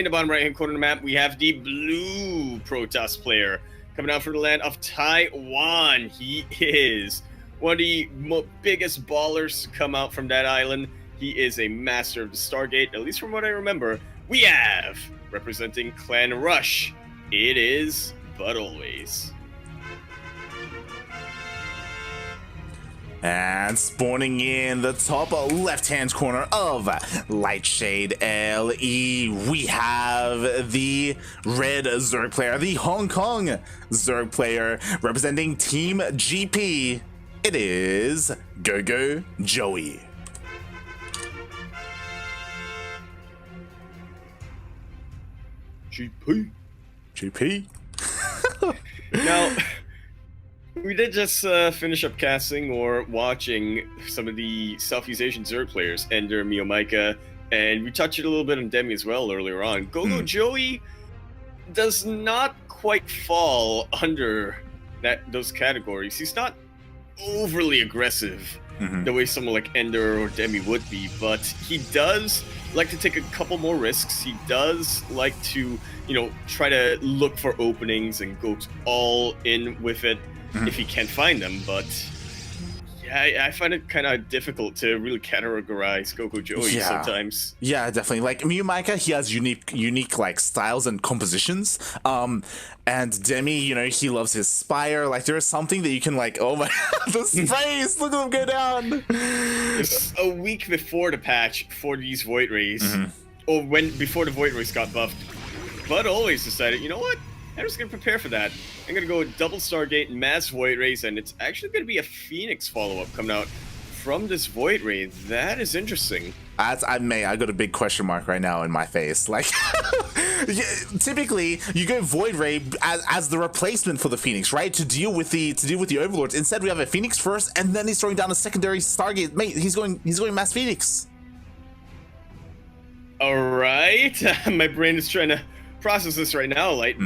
in the bottom right-hand corner of the map, we have the blue Protoss player coming out from the land of Taiwan. He is one of the biggest ballers to come out from that island. He is a master of the Stargate, at least from what I remember. We have, representing Clan Rush, it is ButAlways. And spawning in the top left-hand corner of Lightshade LE, we have the red Zerg player, the Hong Kong Zerg player, representing Team GP. It is GogojOey. GP. Now, we did just finish up casting or watching some of the Southeast Asian Zerg players, Ender, Miomaika, and we touched it a little bit on Demi as well earlier on. GogojOey does not quite fall under those categories. He's not overly aggressive the way someone like Ender or Demi would be, but he does like to take a couple more risks. He does like to, try to look for openings and go all in with it if he can't find them. But yeah, I find it kind of difficult to really categorize GogojOey sometimes. Yeah, definitely. Like Miomaika, he has unique like styles and compositions. And Demi, he loves his Spire. Like there is something that you can like, oh my, the sprays, look at them go down. It's a week before the patch for these Void Rays, or before the Void Rays got buffed, ButAlways decided, you know what? I'm just going to prepare for that. I'm going to go with double Stargate, mass Void Rays, and it's actually going to be a Phoenix follow-up coming out from this Void Ray. That is interesting. I got a big question mark right now in my face. Like, typically, you go Void Ray as the replacement for the Phoenix, right? To deal with the Overlords. Instead, we have a Phoenix first, and then he's throwing down a secondary Stargate. Mate, he's going mass Phoenix. All right. My brain is trying to process this right now, Light.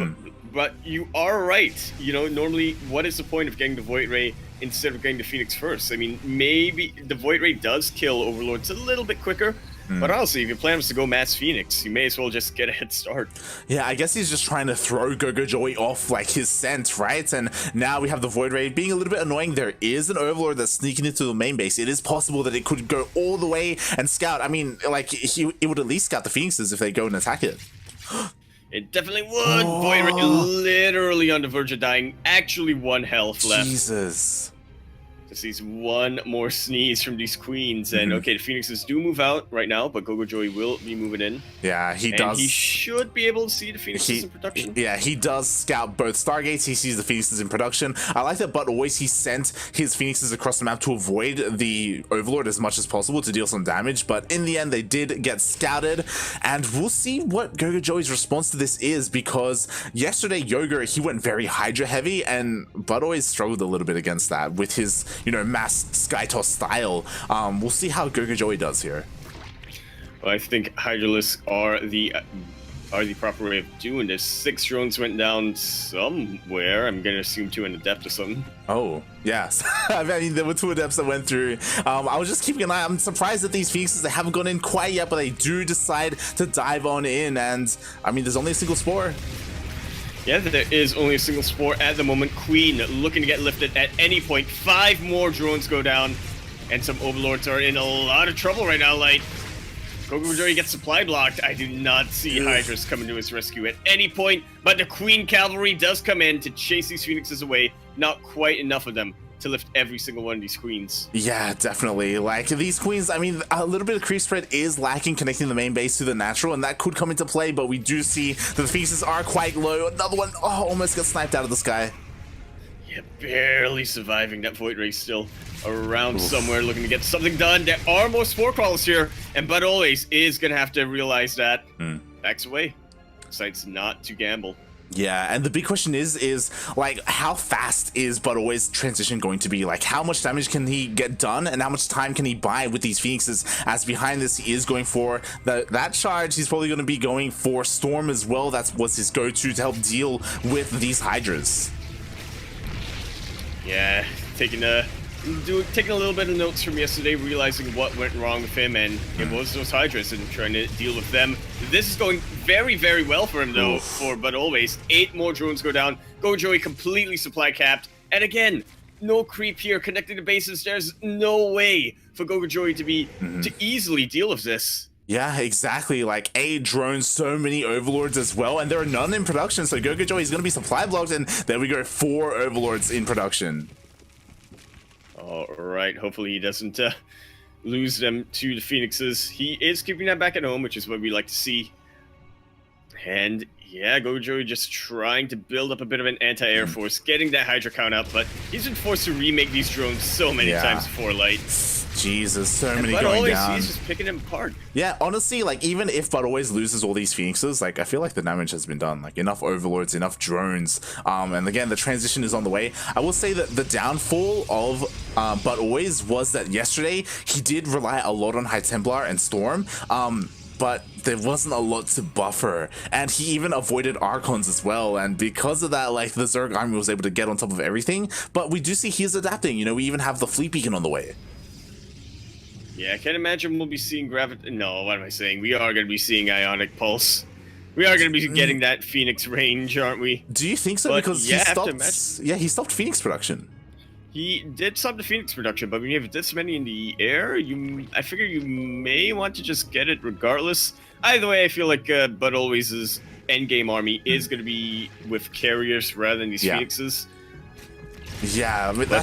But you are right. Normally, what is the point of getting the Void Ray instead of getting the Phoenix first? I mean, maybe the Void Ray does kill Overlords a little bit quicker, but honestly, if your plan was to go mass Phoenix, you may as well just get a head start. Yeah, I guess he's just trying to throw GogojOey off like his scent, right? And now we have the Void Ray being a little bit annoying. There is an Overlord that's sneaking into the main base. It is possible that it could go all the way and scout. I mean, like, it would at least scout the Phoenixes if they go and attack it. It definitely would. Void Ray literally on the verge of dying. Actually, 1 health left. Jesus. Just needs one more sneeze from these queens. And okay, the Phoenixes do move out right now, but GogojOey will be moving in. Yeah, he does. He should be able to see the Phoenixes in production. Yeah, he does scout both Stargates. He sees the Phoenixes in production. I like that ButAlways, he sent his Phoenixes across the map to avoid the Overlord as much as possible to deal some damage. But in the end, they did get scouted. And we'll see what GogojOey's response to this is, because yesterday, Yoga, he went very Hydra heavy, and ButAlways struggled a little bit against that with his mass Skytoss style. We'll see how GogojOey does here. Well, I think Hydralisks are the proper way of doing this. 6 drones went down somewhere. I'm gonna assume 2 in the depth or something. Oh, yes. I mean, there were 2 adepts that went through. I was just keeping an eye. I'm surprised that these Phoenixes, they haven't gone in quite yet, but they do decide to dive on in. And I mean, there's only a single spore. Yeah, there is only a single spore at the moment. Queen looking to get lifted at any point. 5 more drones go down, and some Overlords are in a lot of trouble right now. Like, GogojOey gets supply blocked. I do not see Hydras coming to his rescue at any point, but the Queen Cavalry does come in to chase these Phoenixes away. Not quite enough of them to lift every single one of these queens. Yeah, definitely. Like, these queens, I mean, a little bit of creep spread is lacking connecting the main base to the natural, and that could come into play, but we do see that the Phoenixes are quite low. Another one, almost got sniped out of the sky. Yeah, barely surviving. That Void Ray still around somewhere looking to get something done. There are more Spore Crawlers here, and ButAlways is going to have to realize that. Backs away. Decides not to gamble. Yeah, and the big question is like, how fast is ButAlways' transition going to be? Like, how much damage can he get done, and how much time can he buy with these Phoenixes? As behind this, he is going for that charge. He's probably going to be going for Storm as well. That's what's his go-to to help deal with these Hydras. Yeah, taking a taking a little bit of notes from yesterday, realizing what went wrong with him, and it was those Hydras and trying to deal with them. This is going very, very well for him, though, for ButAlways. 8 more drones go down. GogojOey completely supply capped. And again, no creep here connecting the bases. There's no way for GogojOey to easily deal with this. Yeah, exactly. Like 8 drones, so many overlords as well, and there are none in production. So GogojOey is going to be supply blocked, and there we go, 4 overlords in production. All right. Hopefully he doesn't lose them to the Phoenixes. He is keeping that back at home, which is what we like to see. And yeah, GogojOey just trying to build up a bit of an anti-air force, getting that Hydra count up, but he's been forced to remake these drones so many times before light. Jesus, so many going down. He's just picking them apart. Yeah, honestly, like even if ButAlways loses all these Phoenixes, like I feel like the damage has been done. Like enough overlords, enough drones, and again the transition is on the way. I will say that the downfall of ButAlways was that yesterday he did rely a lot on High Templar and Storm. But there wasn't a lot to buffer, and he even avoided Archons as well, and because of that, like the Zerg army was able to get on top of everything. But we do see he's adapting, you know, we even have the Fleet Beacon on the way. Yeah, I can't imagine we'll be seeing No, what am I saying? We are going to be seeing Ionic Pulse. We are going to be getting that Phoenix range, aren't we? Do you think so? But because he stopped Phoenix production. He did stop the Phoenix production, but when you have this many in the air, I figure you may want to just get it regardless. Either way, I feel like ButAlways' endgame army is going to be with carriers rather than these Phoenixes. Yeah, I mean, we'll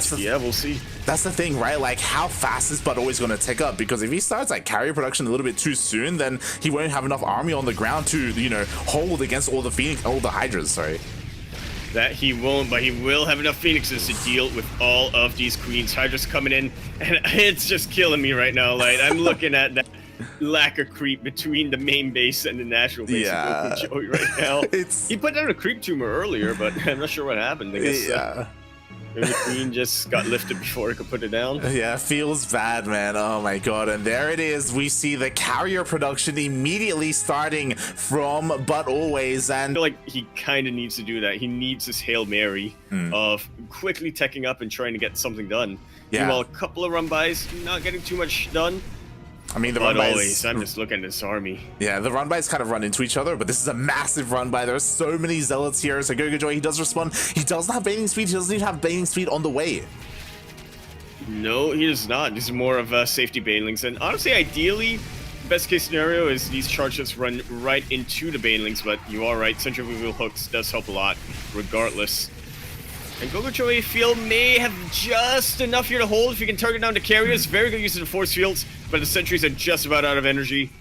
see. That's the thing, right? Like, how fast is ButAlways going to take up? Because if he starts like carrier production a little bit too soon, then he won't have enough army on the ground to, you know, hold against all the Hydras. Sorry. That he won't, but he will have enough Phoenixes to deal with all of these Queens. Hydras coming in, and it's just killing me right now. Like, I'm looking at that lack of creep between the main base and the national base of GogojOey right now. He put down a creep tumor earlier, but I'm not sure what happened. I guess maybe the Queen just got lifted before he could put it down. Yeah, feels bad, man. Oh my god. And there it is. We see the carrier production immediately starting from ButAlways, and I feel like he kind of needs to do that. He needs this Hail Mary of quickly teching up and trying to get something done. Meanwhile, a couple of run-bys, not getting too much done. I mean, the run-bys... I'm just looking at this army. Yeah, the run-bys kind of run into each other, but this is a massive run-by. There are so many Zealots here, so GogojOey, he does respond. He doesn't have bathing speed. He doesn't even have bathing speed on the way. No, he does not. This is more of safety banelings. And honestly, ideally, best case scenario is these charges run right into the banelings, but you are right. Centrifugal hooks does help a lot, regardless. And GogojOey feel may have just enough here to hold if you can target down the carriers. Very good use of the force fields, but the sentries are just about out of energy.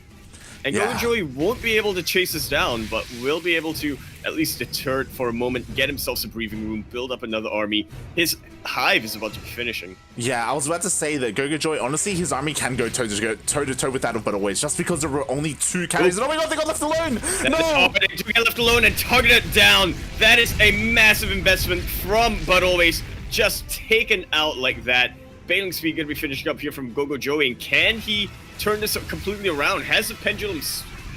And GogojOey won't be able to chase this down, but will be able to at least deter it for a moment, get himself some breathing room, build up another army. His hive is about to be finishing. Yeah, I was about to say that GogojOey, honestly, his army can go toe-to-toe with that of ButAlways, just because there were only 2 carriers. Oh my god, they got left alone! No! They do get left alone and target it down. That is a massive investment from ButAlways, just taken out like that. Bailing speed going to be finishing up here from GogojOey, and can he turn this completely around? Has the pendulum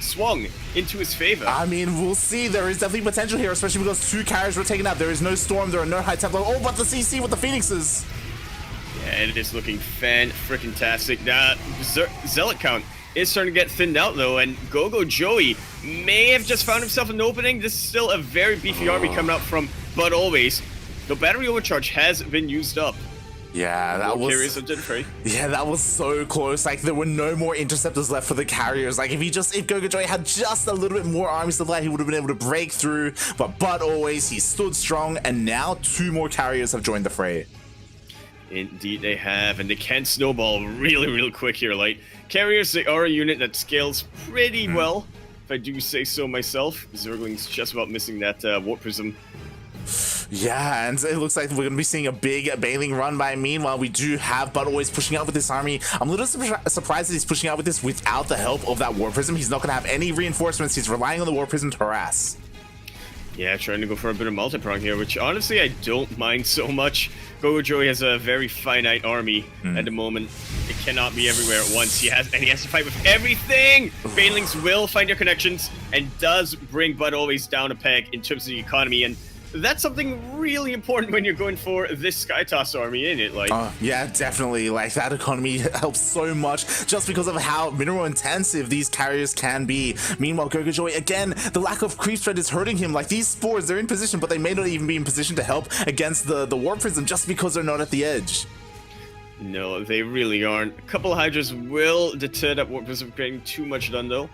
swung into his favor? I mean, we'll see. There is definitely potential here, especially because 2 carriers were taken out. There is no Storm, there are no High Templar. Oh, but the CC with the Phoenixes. Yeah, it is looking fan-freaking-tastic. Zealot count is starting to get thinned out, though, and GogojOey may have just found himself an opening. This is still a very beefy army coming out from ButAlways. The battery overcharge has been used up. Yeah, that was so close. Like, there were no more interceptors left for the carriers. Like, if GogojOey had just a little bit more army supply, he would have been able to break through. But ButAlways, he stood strong, and now 2 more carriers have joined the fray. Indeed they have, and they can snowball really quick here. Like, carriers, they are a unit that scales pretty well, if I do say so myself. Zergling's just about missing that Warp Prism. Yeah, and it looks like we're going to be seeing a big bailing run by. Meanwhile, we do have ButAlways pushing out with this army. I'm a little surprised that he's pushing out with this without the help of that War Prism. He's not going to have any reinforcements. He's relying on the War Prism to harass. Yeah, trying to go for a bit of multi-prong here, which honestly I don't mind so much. GogojOey has a very finite army at the moment. It cannot be everywhere at once. He has to fight with everything! Banelings will find their connections and does bring ButAlways down a peg in terms of the economy. And that's something really important when you're going for this Skytoss army in it. Like, yeah, definitely. Like, that economy helps so much just because of how mineral intensive these carriers can be. Meanwhile, GogojOey, again, the lack of creep spread is hurting him. Like, these spores, they're in position, but they may not even be in position to help against the Warp Prism just because they're not at the edge. no, they really aren't. A couple of Hydras will deter that Warp Prism from getting too much done, though.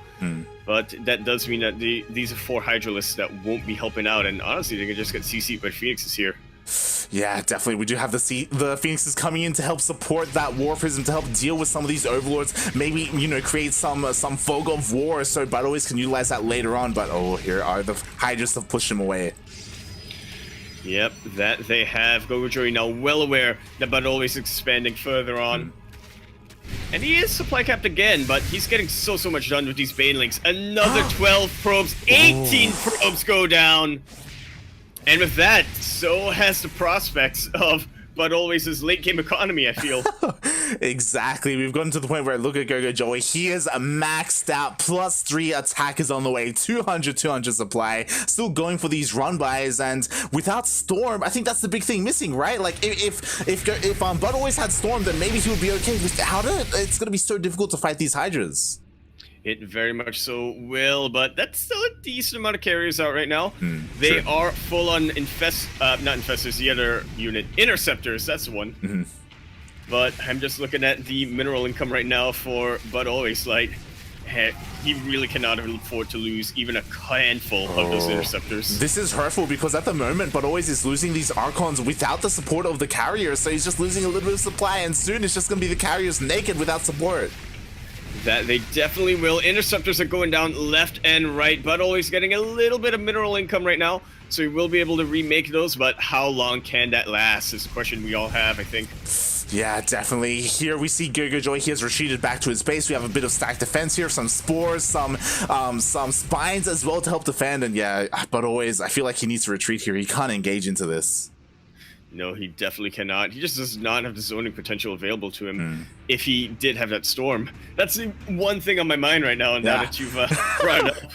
But that does mean that these are 4 Hydralists that won't be helping out, and honestly, they can just get CC'd by Phoenixes here. Yeah, definitely. We do have the Phoenixes coming in to help support that War Prism, to help deal with some of these Overlords. Maybe, you know, create some fog of war so ButAlways can utilize that later on. But, oh, here are the Hydras have pushed him away. Yep, that they have. GogojOey now well aware that ButAlways is expanding further on. And he is supply capped again, but he's getting so much done with these Banelings. Another 12 probes, 18 probes go down. And with that, so has the prospects of ButAlways' late game economy, I feel. Exactly. We've gotten to the point where, look at GogojOey. He is maxed out. +3 attack is on the way. 200 supply. Still going for these run bys, and without Storm, I think that's the big thing missing, right? Like, if ButAlways had Storm, then maybe he would be okay. Without it, it's going to be so difficult to fight these Hydras. It very much so will, but that's still a decent amount of carriers out right now. They are full on not Infestors, the other unit. Interceptors, that's the one. But I'm just looking at the mineral income right now for ButAlways. Like, heck, he really cannot afford to lose even a handful of those Interceptors. This is hurtful because at the moment, ButAlways is losing these Archons without the support of the carriers, so he's just losing a little bit of supply, and soon it's just going to be the carriers naked without support. That they definitely will. Interceptors are going down left and right. ButAlways getting a little bit of mineral income right now, so he will be able to remake those, but how long can that last is a question we all have, I think. Yeah, definitely. Here we see GogojOey. He has retreated back to his base. We have a bit of stacked defense here, some spores, some spines as well to help defend, and yeah, ButAlways, I feel like he needs to retreat here. He can't engage into this. No, he definitely cannot. He just does not have the zoning potential available to him if he did have that Storm. That's the one thing on my mind right now, and now that you've brought it up.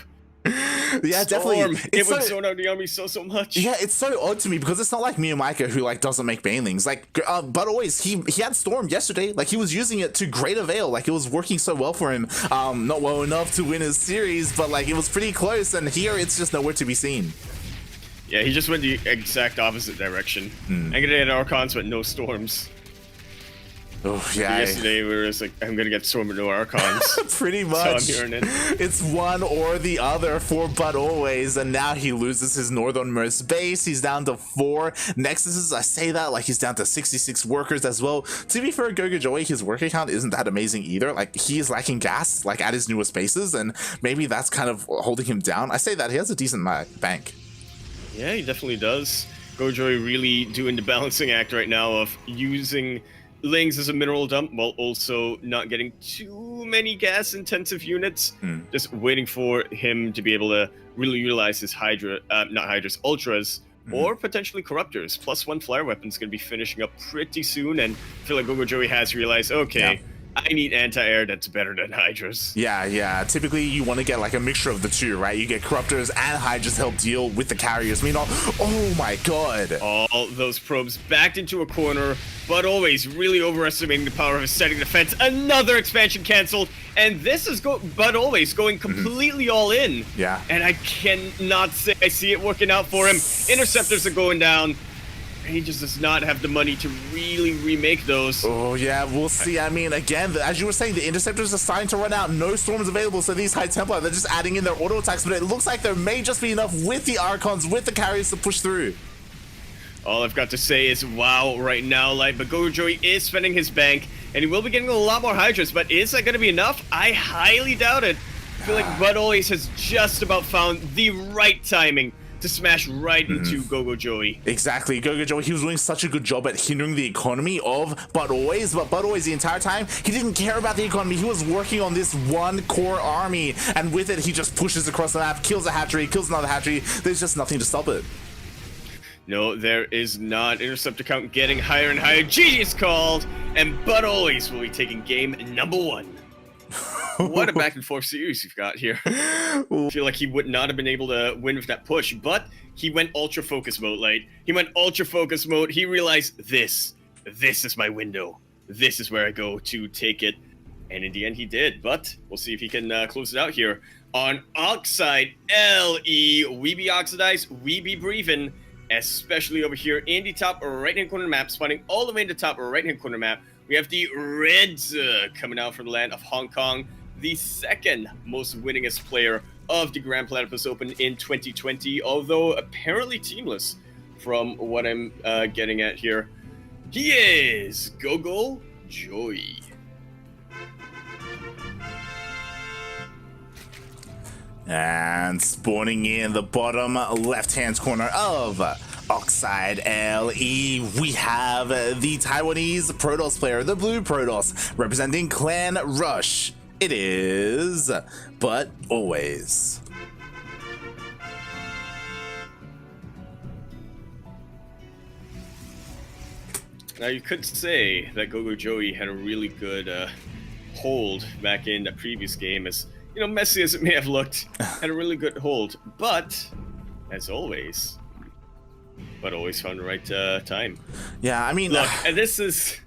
Yeah, Storm. definitely. It would zone out the army so much. Yeah, it's so odd to me because it's not like Miyamika who like doesn't make Banelings. Like, ButAlways, he had Storm yesterday. Like, he was using it to great avail. Like, it was working so well for him. Not well enough to win his series, but like it was pretty close. And here it's just nowhere to be seen. Yeah, he just went the exact opposite direction. I'm gonna get Archons, but no Storms. Oh, yeah. Yesterday we were just like, I'm gonna get Storm but no Archons. Pretty much. So I'm hearing it. It's one or the other for ButAlways, and now he loses his northernmost base. He's down to 4 Nexuses. I say that like he's down to 66 workers as well. To be fair, GogojOey, his worker count isn't that amazing either. Like, he is lacking gas, like, at his newest bases, and maybe that's kind of holding him down. I say that he has a decent bank. Yeah, he definitely does. GogojOey really doing the balancing act right now of using Lings as a mineral dump while also not getting too many gas-intensive units. Just waiting for him to be able to really utilize his Ultras, or potentially Corruptors. +1 flare weapon's going to be finishing up pretty soon, and I feel like GogojOey has realized, okay, I need anti-air that's better than Hydras. Yeah. Typically, you want to get like a mixture of the two, right? You get Corruptors and Hydras to help deal with the carriers. Meanwhile, oh my god. All those probes backed into a corner, ButAlways really overestimating the power of his setting defense. Another expansion canceled, and this is ButAlways going completely all in. Yeah. And I cannot say I see it working out for him. Interceptors are going down. He just does not have the money to really remake those. Oh, yeah, we'll see. I mean, again, as you were saying, the Interceptors are starting to run out. No Storms available, so these High Templar, they're just adding in their auto attacks, but it looks like there may just be enough with the Archons, with the carriers to push through. All I've got to say is wow right now, like, but GogojOey is spending his bank, and he will be getting a lot more Hydras, but is that going to be enough? I highly doubt it. I feel like ButAlways has just about found the right timing to smash right into GogojOey. Exactly. GogojOey, he was doing such a good job at hindering the economy of ButAlways, but ButAlways the entire time, he didn't care about the economy. He was working on this one core army, and with it, he just pushes across the map, kills a hatchery, kills another hatchery. There's just nothing to stop it. No, there is not. Interceptor count getting higher and higher. GG is called, and ButAlways will be taking game number 1. What a back and forth series you've got here. I feel like he would not have been able to win with that push, but he went ultra focus mode, Light. He went ultra focus mode. He realized this is my window. This is where I go to take it. And in the end, he did. But we'll see if he can close it out here. On Oxide LE, we be oxidized, we be breathing, especially over here in the top right-hand corner map, spawning all the way in the top right-hand corner map. We have the Reds coming out from the land of Hong Kong, the second most winningest player of the Grand Platypus Open in 2020, although apparently teamless from what I'm getting at here. He is GogojOey. And spawning in the bottom left-hand corner of Oxide LE, we have the Taiwanese Protoss player, the Blue Protoss, representing Clan Rush. It is ButAlways. Now you could say that GogojOey had a really good hold back in the previous game, as you know, messy as it may have looked, had a really good hold. But as always, ButAlways found the right time. Yeah, I mean, look, and this is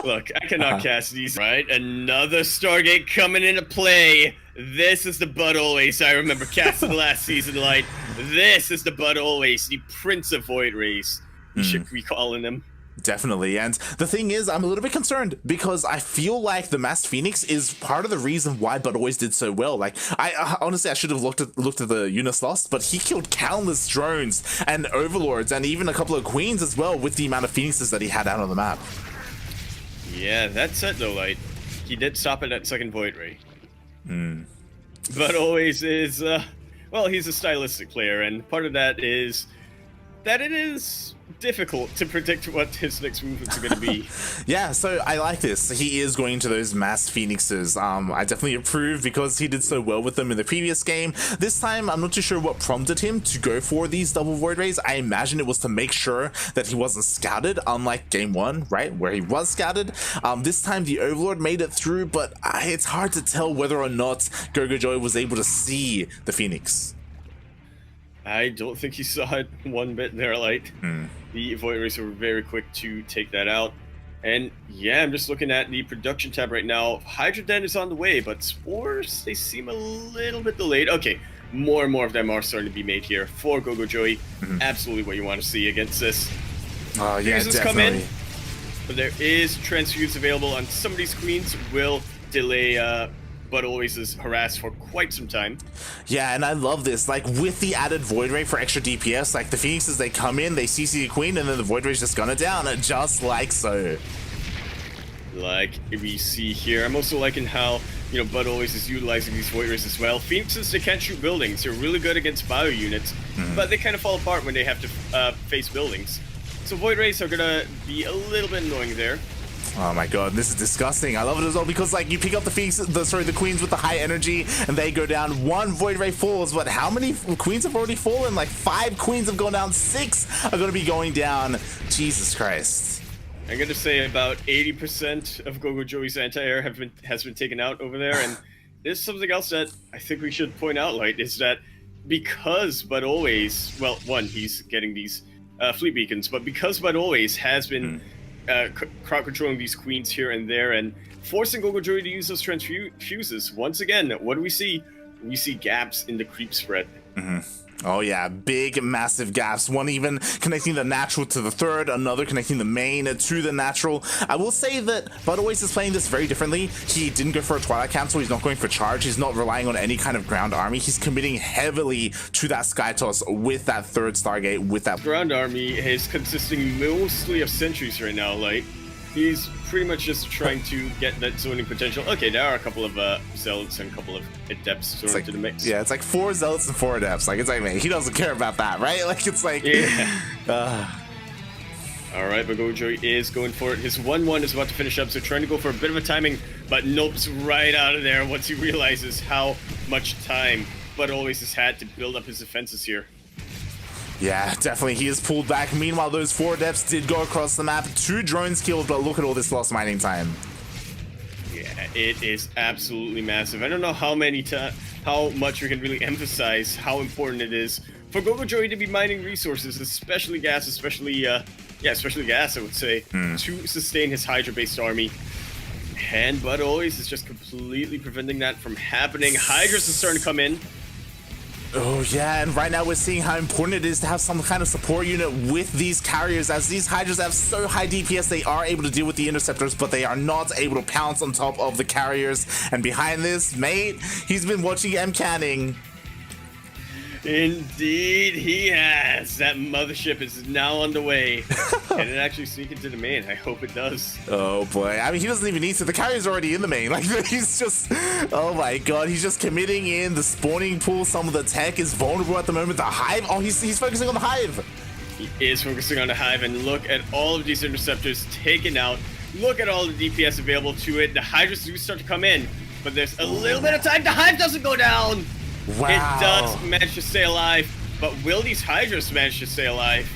look. I cannot cast these. Right, another Stargate coming into play. This is the ButAlways I remember casting last season, Light. This is the ButAlways, the Prince of Void Rays. We should be calling him. Definitely. And the thing is, I'm a little bit concerned because I feel like the Masked Phoenix is part of the reason why ButAlways did so well. Like, honestly, I should have looked at the units lost, but he killed countless drones and overlords and even a couple of queens as well with the amount of phoenixes that he had out on the map. Yeah, that's it though, Light. He did stop at that second Void Ray. ButAlways is, well, he's a stylistic player, and part of that is that it is difficult to predict what his next movements are going to be. Yeah, so I like this. He is going to those mass phoenixes. I definitely approve because he did so well with them in the previous game. This time, I'm not too sure what prompted him to go for these double void rays. I imagine it was to make sure that he wasn't scouted, unlike game one, right, where he was scouted. This time, the Overlord made it through, but it's hard to tell whether or not GogojOey was able to see the Phoenix. I don't think he saw it one bit there, Light. The Void Rays were very quick to take that out. And yeah, I'm just looking at the production tab right now. Hydra Den is on the way, but Spores, they seem a little bit delayed. Okay, more and more of them are starting to be made here for GogojOey. Absolutely what you want to see against this. Oh, yeah, Fuses definitely. come in, but there is transfuse available on some of these queens. Will delay ButAlways is harassed for quite some time. Yeah, and I love this. Like, with the added Void Ray for extra DPS, like, the Phoenixes, they come in, they CC the Queen, and then the Void Ray's just gonna down, just like so. Like we see here. I'm also liking how, you know, ButAlways is utilizing these Void Rays as well. Phoenixes, they can't shoot buildings. They're really good against bio units, but they kind of fall apart when they have to face buildings. So Void Rays are gonna be a little bit annoying there. Oh my god, this is disgusting. I love it as well because, like, you pick up the the queens with the high energy and they go down. One Void Ray falls, but how many queens have already fallen? Like 5 queens have gone down, 6 are going to be going down. Jesus Christ. I'm gonna say about 80% of GogojOey's anti-air has been taken out over there, and there's something else that I think we should point out, Light, is that because ButAlways, well, one, he's getting these fleet beacons, but because ButAlways has been crowd controlling these queens here and there and forcing GogojOey to use those transfuses. Once again, what do we see? We see gaps in the creep spread. Oh yeah, big, massive gaps. One even connecting the natural to the third, another connecting the main to the natural. I will say that ButAlways is playing this very differently. He didn't go for a Twilight Council, he's not going for charge, he's not relying on any kind of ground army. He's committing heavily to that Sky Toss with that third Stargate, with that ground army is consisting mostly of sentries right now, like he's pretty much just trying to get that zoning potential. Okay, there are a couple of zealots and a couple of adepts thrown into the mix. Yeah, it's like 4 zealots and 4 adepts. Like, it's like, man, he doesn't care about that, right? Like, it's like, yeah. All right, but GogojOey is going for it. His 1-1 is about to finish up, so trying to go for a bit of a timing, but nopes right out of there once he realizes how much time ButAlways has had to build up his defenses here. Yeah, definitely. He is pulled back. Meanwhile, those 4 adepts did go across the map. 2 drones killed, but look at all this lost mining time. Yeah. It is absolutely massive. I don't know how much we can really emphasize how important it is for GogojOey to be mining resources, especially gas, especially gas, I would say, to sustain his Hydra-based army. And ButAlways is just completely preventing that from happening. Hydra's is starting to come in. Oh yeah, and right now we're seeing how important it is to have some kind of support unit with these carriers, as these Hydras have so high DPS. They are able to deal with the interceptors, but they are not able to pounce on top of the carriers. And behind this, mate, he's been watching M canning. Indeed, he has. That mothership is now on the way. Can it actually sneak into the main? I hope it does. Oh boy, I mean, he doesn't even need to. The carrier's already in the main. Like, he's just, oh my god, he's just committing in the spawning pool. Some of the tech is vulnerable at the moment. The hive, oh, he's focusing on the hive. He is focusing on the hive, and look at all of these interceptors taken out. Look at all the DPS available to it. The Hydras do start to come in, but there's a little bit of time. The hive doesn't go down. Wow. It does manage to stay alive, but will these Hydras manage to stay alive?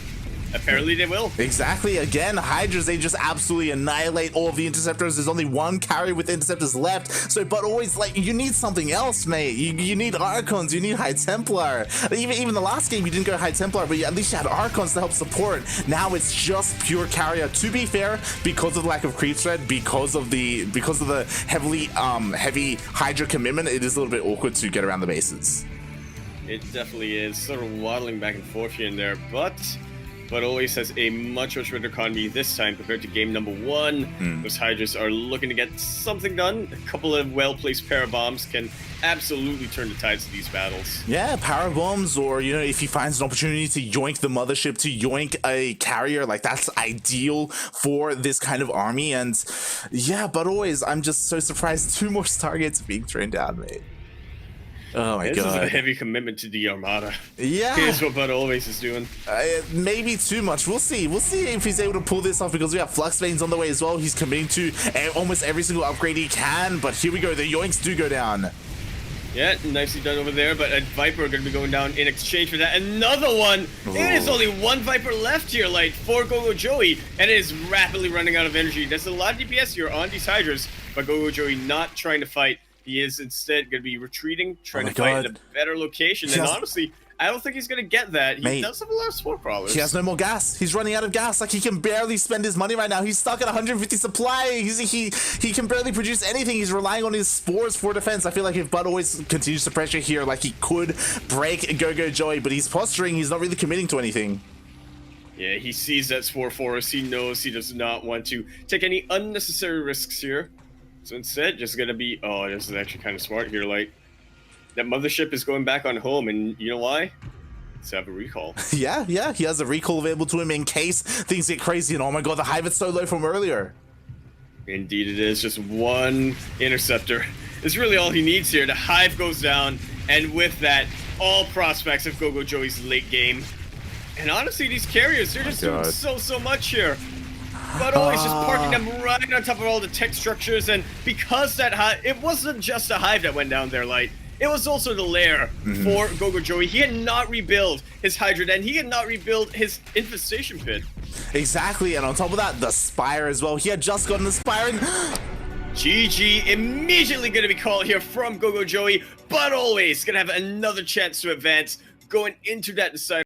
Apparently they will. Exactly. Again, Hydras, they just absolutely annihilate all of the interceptors. There's only one carry with interceptors left. So, ButAlways, like, you need something else, mate. You need Archons, you need High Templar. Even the last game, you didn't go High Templar, but at least you had Archons to help support. Now it's just pure carrier. To be fair, because of the lack of creep threat, because of the heavy Hydra commitment, it is a little bit awkward to get around the bases. It definitely is. Sort of waddling back and forth here and there, but ButAlways has a much better economy this time compared to game number 1. Those Hydras are looking to get something done. A couple of well-placed parabombs can absolutely turn the tides of these battles. Yeah, parabombs, or, you know, if he finds an opportunity to yoink the mothership, to yoink a carrier, like, that's ideal for this kind of army. And yeah, ButAlways, I'm just so surprised 2 more Stargates are being thrown down, mate. Oh my god. This is a heavy commitment to the Armada. Yeah. Here's what ButAlways is doing. Maybe too much. We'll see. We'll see if he's able to pull this off, because we have Flux Veins on the way as well. He's committing to almost every single upgrade he can, but here we go. The yoinks do go down. Yeah, nicely done over there, but a Viper going to be going down in exchange for that. Another one! Ooh. It is only one Viper left here, like, for GogojOey, and it is rapidly running out of energy. There's a lot of DPS here on these Hydras, but GogojOey not trying to fight. He is instead going to be retreating, trying to fight in a better location. And honestly, I don't think he's going to get that. He does have a lot of spore crawlers. He has no more gas. He's running out of gas. Like, he can barely spend his money right now. He's stuck at 150 supply. He can barely produce anything. He's relying on his spores for defense. I feel like if ButAlways continues to pressure here, like, he could break GogojOey, but he's posturing. He's not really committing to anything. Yeah, he sees that spore forest. He knows he does not want to take any unnecessary risks here. So instead, just gonna be, oh, this is actually kind of smart here. Like, that mothership is going back on home, and you know why? Let's have a recall. Yeah, he has a recall available to him in case things get crazy. And oh my god, the hive is so low from earlier. Indeed it is. Just one interceptor is really all he needs here. The hive goes down, and with that, all prospects of GogojOey's late game. And honestly, these carriers, they're just doing so much here. ButAlways just parking them right on top of all the tech structures, and because that hive, it wasn't just a hive that went down there, Light. It was also the lair for GogojOey. He had not rebuilt his Hydra Den. He had not rebuilt his infestation pit. Exactly, and on top of that, the Spire as well. He had just gotten the Spire, and GG immediately going to be called here from GogojOey. ButAlways going to have another chance to advance going into that decider.